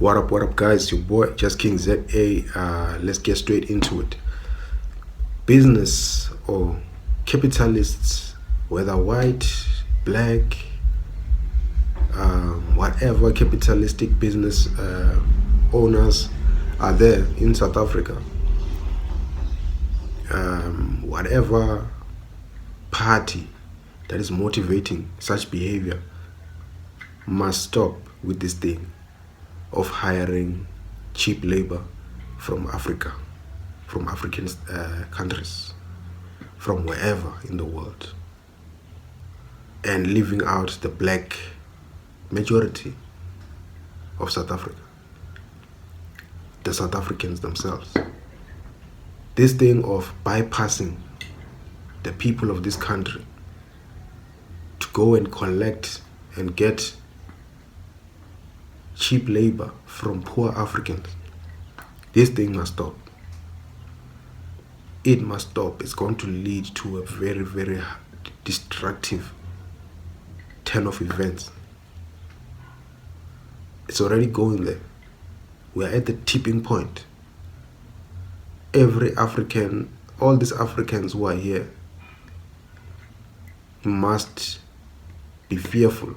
What up, guys? Your boy, Just King ZA. Let's get straight into it. Business or capitalists, whether white, black, whatever capitalistic business owners are there in South Africa. Whatever party that is motivating such behavior must stop with this thing of hiring cheap labor from Africa, from African countries, from wherever in the world, and leaving out the black majority of South Africa, the South Africans themselves. This thing of bypassing the people of this country to go and collect and get cheap labor from poor Africans. This thing must stop. It must stop. It's going to lead to a very, very destructive turn of events. It's already going there. We are at the tipping point. Every African, all these Africans who are here must be fearful,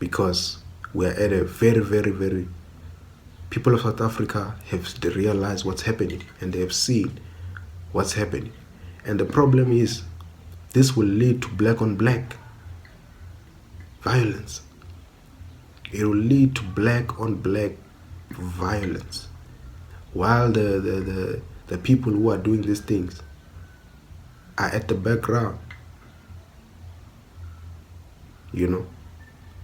because we are at a very, very, very... People of South Africa have realized what's happening, and they have seen what's happening. And the problem is, this will lead to black on black violence. It will lead to black on black violence. While the people who are doing these things are at the background, you know.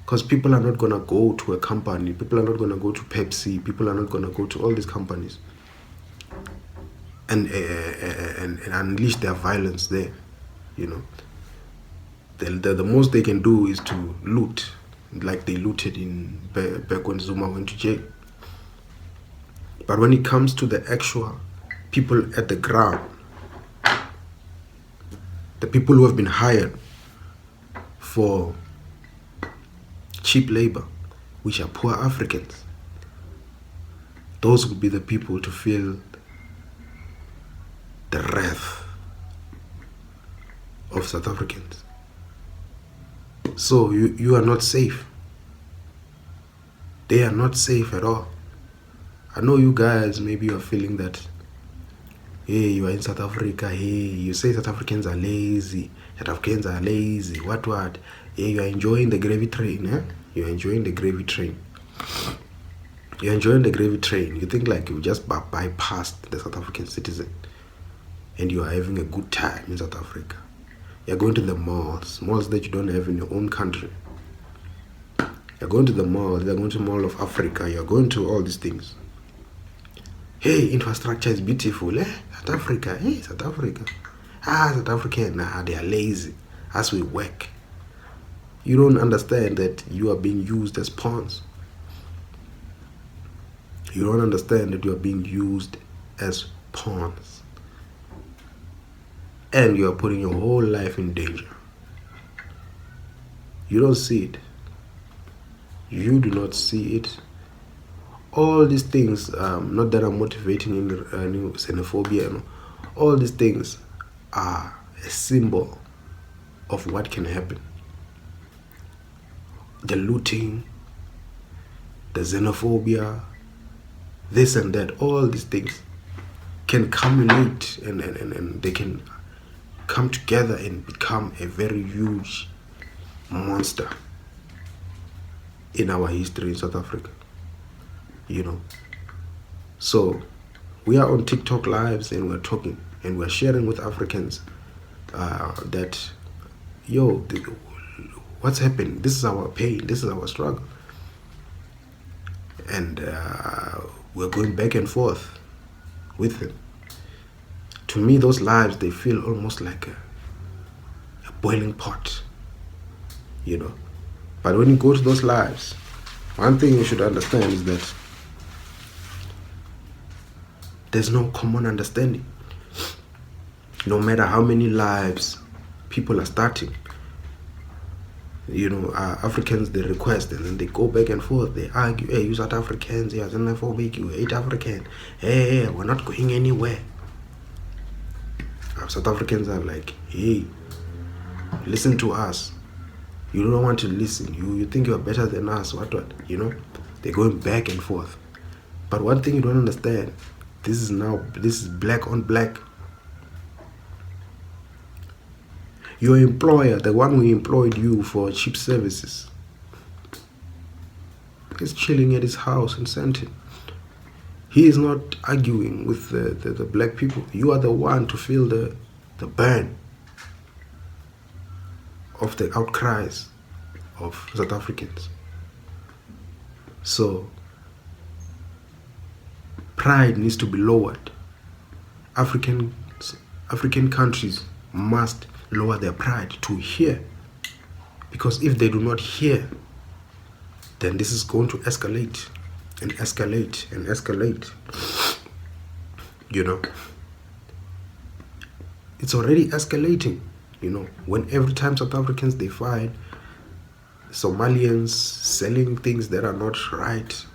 Because people are not going to go to a company, people are not going to go to Pepsi, people are not going to go to all these companies and unleash their violence there, you know. The most they can do is to loot, like they looted back when Zuma went to jail. But when it comes to the actual people at the ground, the people who have been hired for cheap labor, which are poor Africans, those would be the people to feel the wrath of South Africans. So you are not safe. They are not safe at all. I know you guys, maybe you are feeling that, hey, you are in South Africa, hey, you say South Africans are lazy, South Africans are lazy, what? Hey, you are enjoying the gravy train, eh? You're enjoying the gravy train. You're enjoying the gravy train. You think like you just bypassed the South African citizen and you are having a good time in South Africa. You're going to the malls that you don't have in your own country. You're going to the malls, you're going to Mall of Africa, you're going to all these things. Hey, infrastructure is beautiful, eh? South Africa, hey, South Africa. South Africa, nah, they are lazy as we work. You don't understand that you are being used as pawns. You don't understand that you are being used as pawns. And you are putting your whole life in danger. You don't see it. You do not see it. All these things, not that I'm motivating in xenophobia, no. All these things are a symbol of what can happen. The looting, the xenophobia, this and that, all these things can culminate and they can come together and become a very huge monster in our history in South Africa, you know. So we are on TikTok lives and we're talking and we're sharing with Africans that, yo, what's happening? This is our pain, this is our struggle. And we're going back and forth with them. To me, those lives, they feel almost like a boiling pot, you know. But when you go to those lives, one thing you should understand is that there's no common understanding. No matter how many lives people are starting, Africans, they request, and then they go back and forth. They argue, hey, you South Africans, you're xenophobic, you hate African. Hey, we're not going anywhere. South Africans are like, hey, listen to us. You don't want to listen. You think you're better than us. What? They're going back and forth. But one thing you don't understand, this is black on black. Your employer, the one who employed you for cheap services, is chilling at his house in Sandton. He is not arguing with the black people. You are the one to feel the burn of the outcries of South Africans. So pride needs to be lowered. African countries must lower their pride to hear, because if they do not hear, then this is going to escalate and escalate and escalate. It's already escalating. When every time South Africans, they find Somalians selling things that are not right,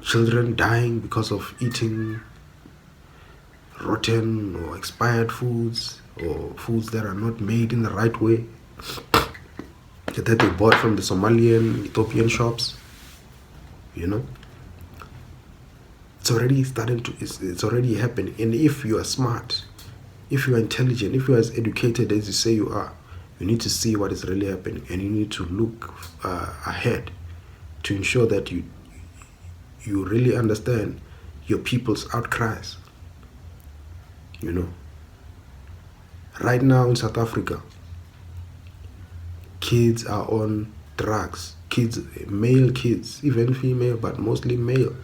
children dying because of eating rotten or expired foods, or foods that are not made in the right way, that they bought from the Somalian, Ethiopian shops. It's already it's already happening. And if you are smart, if you are intelligent, if you are as educated as you say you are, you need to see what is really happening, and you need to look ahead to ensure that you really understand your people's outcries. Right now in South Africa, kids are on drugs. Male kids, even female, but mostly male.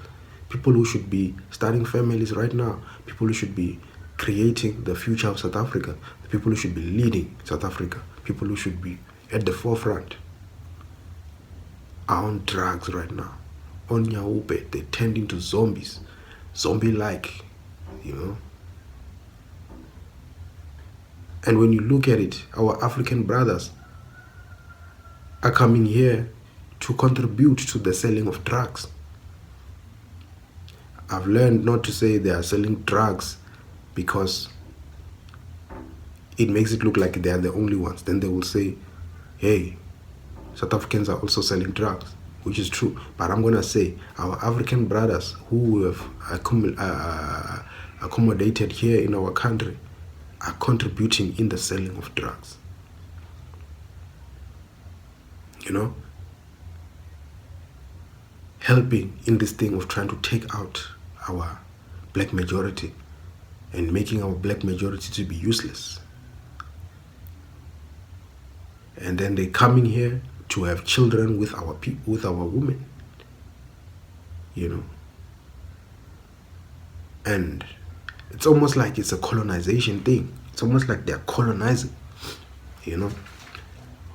People who should be starting families right now, people who should be creating the future of South Africa, the people who should be leading South Africa, people who should be at the forefront, are on drugs right now. On Nyaupe, they turned into zombies. Zombie-like, And when you look at it, our African brothers are coming here to contribute to the selling of drugs. I've learned not to say they are selling drugs because it makes it look like they are the only ones. Then they will say, hey, South Africans are also selling drugs, which is true. But I'm going to say our African brothers who have accommodated here in our country are contributing in the selling of drugs. Helping in this thing of trying to take out our black majority and making our black majority to be useless. And then they're coming here to have children with our people, with our women. And it's almost like it's a colonization thing. It's almost like they're colonizing,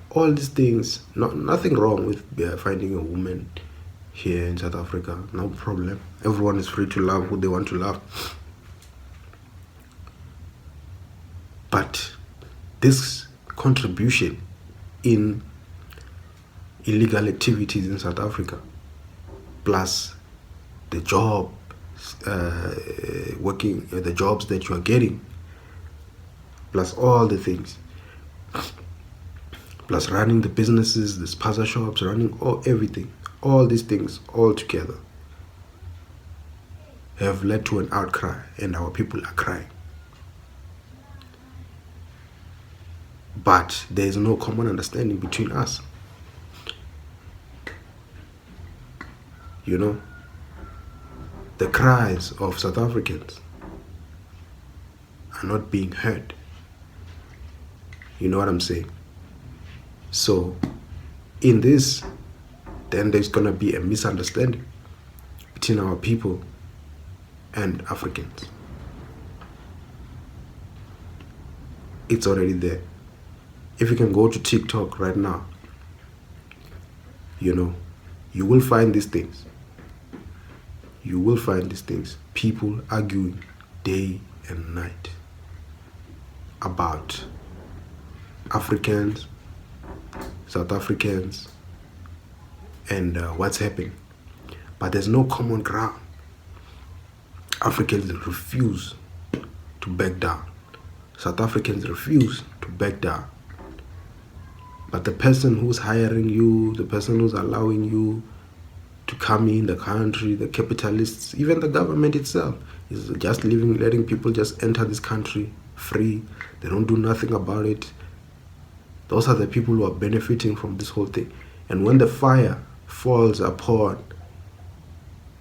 All these things, nothing wrong with finding a woman here in South Africa, no problem. Everyone is free to love who they want to love. But this contribution in illegal activities in South Africa, plus the jobs that you are getting, plus all the things, plus running the businesses, the spaza shops, running everything, all these things all together have led to an outcry, and our people are crying. But there is no common understanding between us. The cries of South Africans are not being heard. You know what I'm saying? So in this, then there's going to be a misunderstanding between our people and Africans. It's already there. If you can go to TikTok right now, you will find these things. You will find these things. People arguing day and night about Africans South Africans, and what's happening. But there's no common ground. Africans refuse to back down. South Africans refuse to back down. But the person who's hiring you, the person who's allowing you to come in the country, the capitalists, even the government itself, is just letting people just enter this country free. They don't do nothing about it. Those are the people who are benefiting from this whole thing. And when the fire falls upon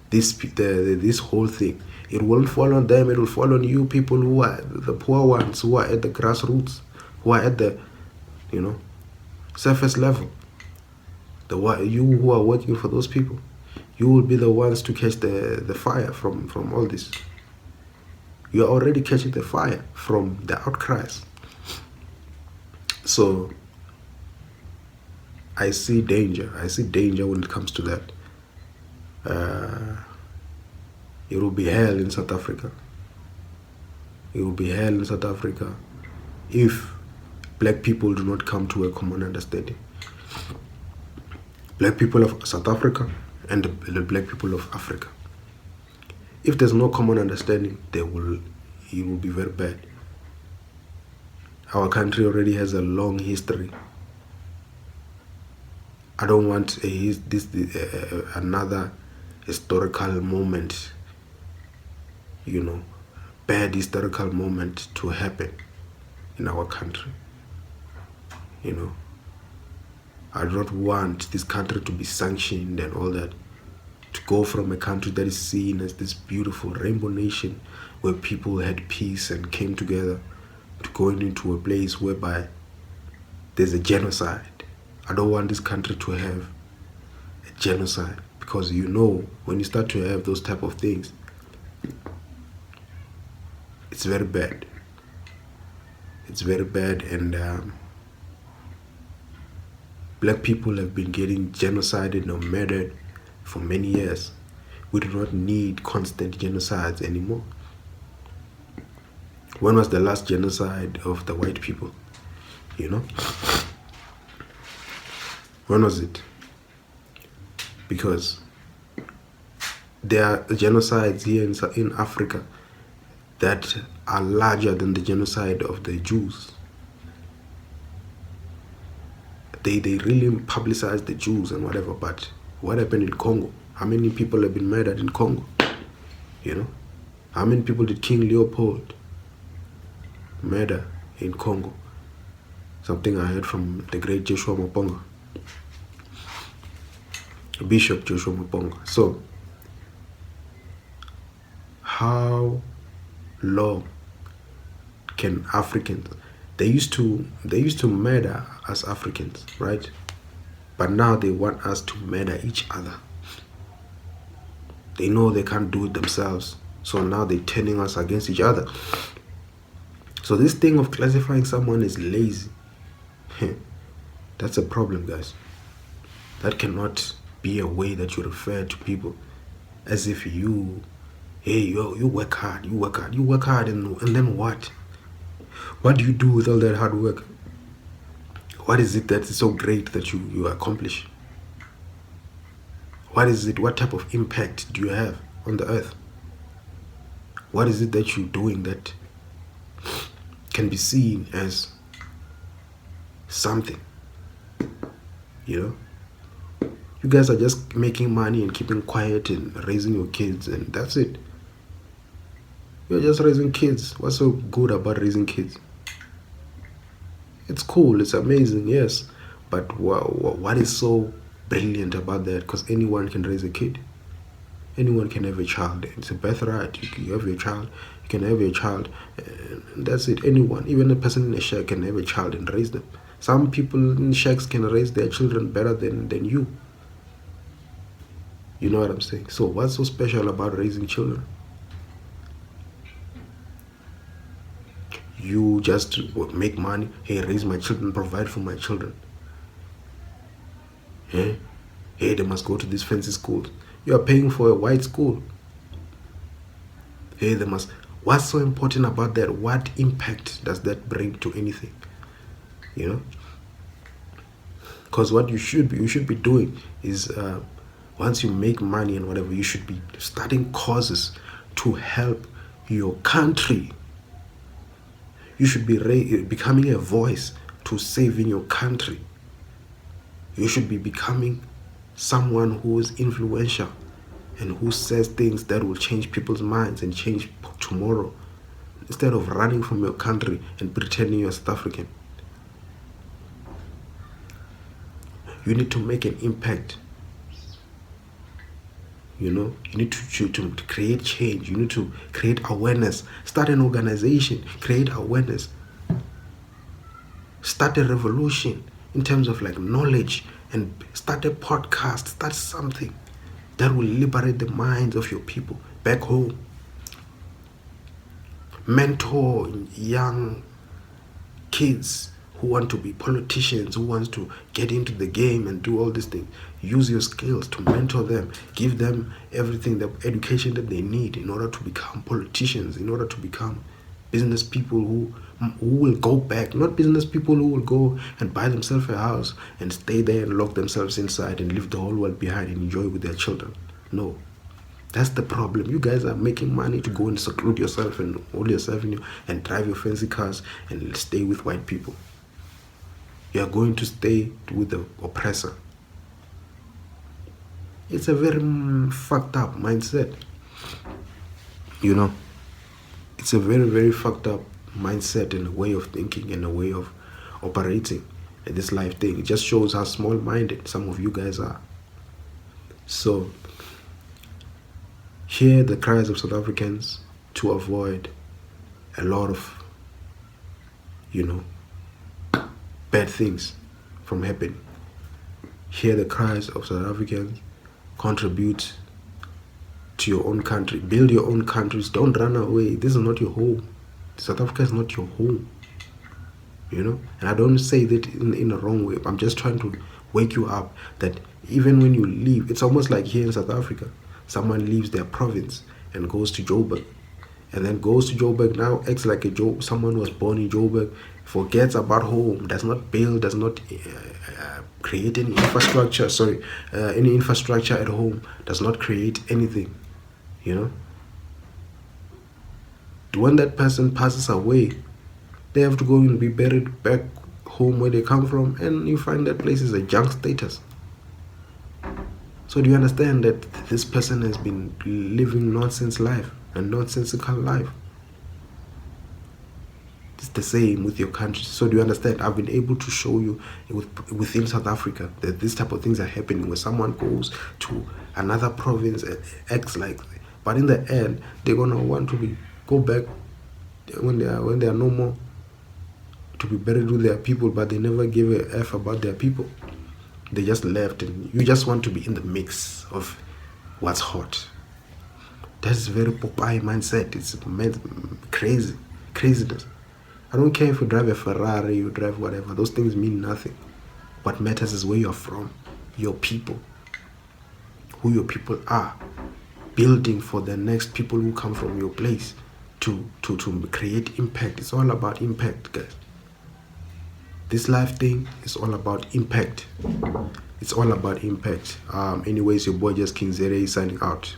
this whole thing, it won't fall on them, it will fall on you people who are the poor ones, who are at the grassroots, who are at the, surface level. You who are working for those people, you will be the ones to catch the fire from all this. You are already catching the fire from the outcries. So I see danger. I see danger when it comes to that. It will be hell in South Africa. It will be hell in South Africa if black people do not come to a common understanding. Black people of South Africa and the black people of Africa. If there's no common understanding, it will be very bad. Our country already has a long history. I don't want another historical moment, bad historical moment to happen in our country. I don't want this country to be sanctioned and all that, to go from a country that is seen as this beautiful rainbow nation where people had peace and came together, to going into a place whereby there's a genocide. I don't want this country to have a genocide, because when you start to have those type of things, it's very bad. It's very bad, and black people have been getting genocided or murdered for many years. We do not need constant genocides anymore. When was the last genocide of the white people? When was it? Because there are genocides here in Africa that are larger than the genocide of the Jews. They really publicize the Jews and whatever, but what happened in Congo? How many people have been murdered in Congo? How many people did King Leopold murder in Congo? Something I heard from the great Joshua Moponga, Bishop Joshua Moponga. So, how long can Africans? They used to murder us Africans, right? But now they want us to murder each other. They know they can't do it themselves, so now they're turning us against each other. So this thing of classifying someone as lazy, that's a problem, guys. That cannot be a way that you refer to people as if you work hard, you work hard, and then what? What do you do with all that hard work? What is it that is so great that you accomplish? What is it? What type of impact do you have on the earth? What is it that you're doing that can be seen as something? You guys are just making money and keeping quiet and raising your kids, and that's it. You're just raising kids. What's so good about raising kids? It's cool, it's amazing, yes. But what is so brilliant about that? Because anyone can raise a kid. Anyone can have a child. It's a birthright. You have your child. You can have your child. And that's it. Anyone, even a person in a shack, can have a child and raise them. Some people in shacks can raise their children better than you. You know what I'm saying? So what's so special about raising children? You just make money. Hey, raise my children, provide for my children. Hey, they must go to these fancy schools. You are paying for a white school. Hey, they must. What's so important about that? What impact does that bring to anything? Because what you should be doing is, once you make money and whatever, you should be starting causes to help your country. You should be becoming a voice to saving your country. You should be becoming someone who is influential and who says things that will change people's minds and change tomorrow, instead of running from your country and pretending you're South African. You need to make an impact. You know, you need to create change. You need to create awareness. Start an organization, create awareness. Start a revolution in terms of like knowledge, and start a podcast, start something that will liberate the minds of your people back home. Mentor young kids who want to be politicians, who wants to get into the game and do all these things. Use your skills to mentor them. Give them everything, the education that they need in order to become politicians, in order to become business people who will go back, not business people who will go and buy themselves a house and stay there and lock themselves inside and leave the whole world behind and enjoy with their children. No. That's the problem. You guys are making money to go and seclude yourself and hold yourself in and drive your fancy cars and stay with white people. You are going to stay with the oppressor. It's a very fucked up mindset. You know, it's a very, very fucked up mindset and a way of thinking and a way of operating in this life thing. It just shows how small-minded some of you guys are. So, hear the cries of South Africans to avoid a lot of, bad things from happening. Hear the cries of South Africans. Contribute to your own country. Build your own countries. Don't run away. This is not your home. South Africa is not your home. And I don't say that in a wrong way. I'm just trying to wake you up that even when you leave, it's almost like here in South Africa, someone leaves their province and goes to Joburg, and then goes to Joburg, now acts like someone was born in Joburg, forgets about home, does not build, does not create any infrastructure, any infrastructure at home, does not create anything, When that person passes away, they have to go and be buried back home where they come from, and you find that place is a junk status. So do you understand that this person has been living nonsense life, a nonsensical life? It's the same with your country. So do you understand? I've been able to show you within South Africa that this type of things are happening when someone goes to another province and acts like that. But in the end, they're gonna want to go back when they are no more, to be buried with their people, but they never give a F about their people. They just left, and you just want to be in the mix of what's hot. That's very Popeye mindset. It's craziness. I don't care if you drive a Ferrari, you drive whatever. Those things mean nothing. What matters is where you're from, your people, who your people are, building for the next people who come from your place to create impact. It's all about impact, guys. This life thing is all about impact. It's all about impact. Anyways, your boy Just King Zere is signing out.